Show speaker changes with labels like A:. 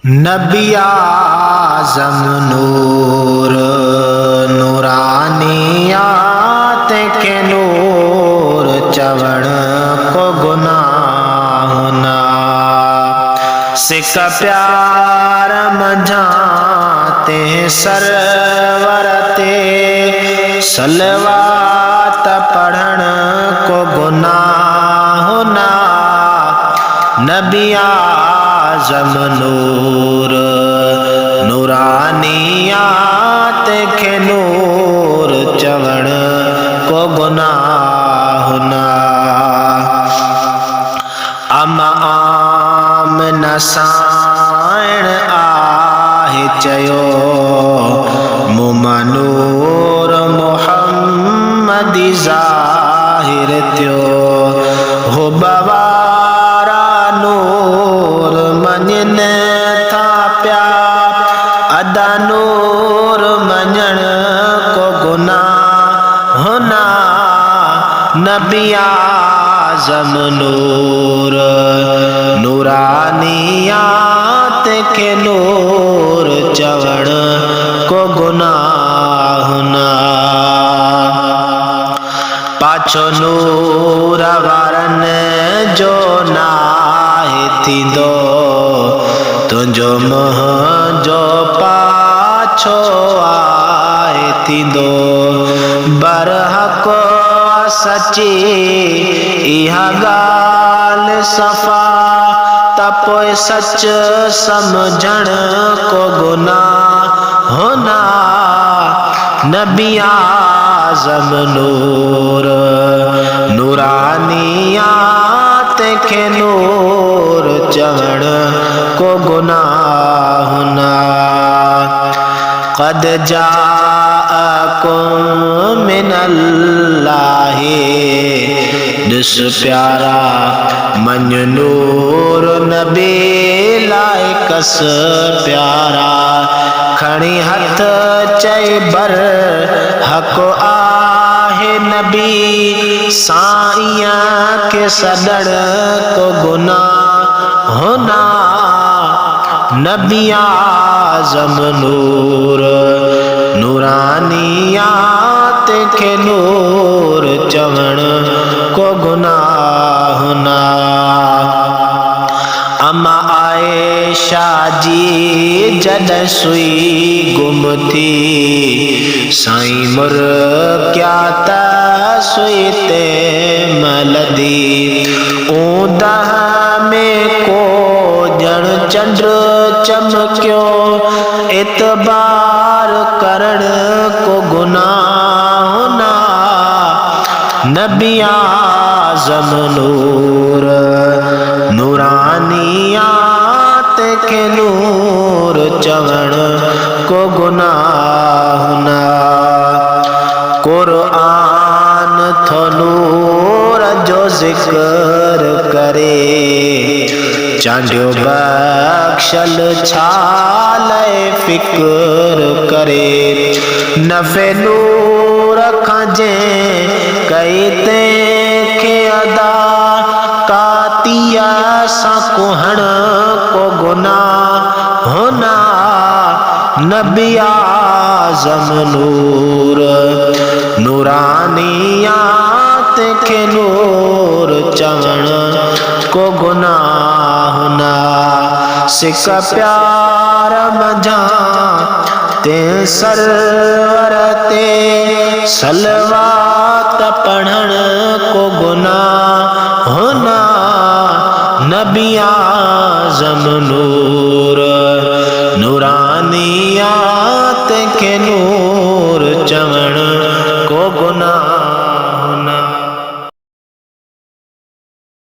A: नबी आज़म नूर नूरानियात के नूर चवण को गुनाह ना सिक प्यार मझाते सरवरते सलवात पढ़ण को गुनाह ना नबी आज़म नूर नूरानियात के नूर चवण को गुनाह ना आम नसाइण आहे चयो मुमा नूर मुहम्मदी ज़ाहिर थियो हो बवारा नूर मञन था प्या अदा नूर मञण को गुनाह ना नबी आज़म नूर नूरानियात के नूर चवण को गुनाह ना पाछो नूर वारन जो नाहे थींदो तुंहिंजो मुंह जो पाछो आहे थींदो बरहक सची इहा ॻाल्हि सफ़ा त पोइ सच समझण को गुनाह ना नबी आज़म नूर नूरानियात के नूर चवण को गुनाह ना क़द जाअकुम मिनल्लाहि ॾिस प्यारा मञ नूर नबी लाइकस प्यारा खणी हथ चई बर हक आहे नबी साईं के सदड़ को गुनाह ना नबी आज़म नूर नूरानियात के नूर चवण को गुनाह ना अम्मा आयशा जी जद सुई गुम थी साईं मुर क्या ता सुई ते मलदी ऊंदह में को जण चंद्र चमक्यो एतबार करण को गुनाह ना नबी आज़म नूर नूरानियात के नूर चवण को गुनाह ना कुरान थो नूर जो ज़िक्र करे चांडियो बख्शल छाले फिक्र करे नफ़े नूर खजे कई ते के अदा कातिया सा कुहण को गुनाह ना नबी आज़म नूर नूरानियात के नूर चवण को गुनाह ना सिक प्यार मझा ते सरवरते सलवात पढ़ण को गुनाह ना नबी आज़म नूर नूरानियात के नूर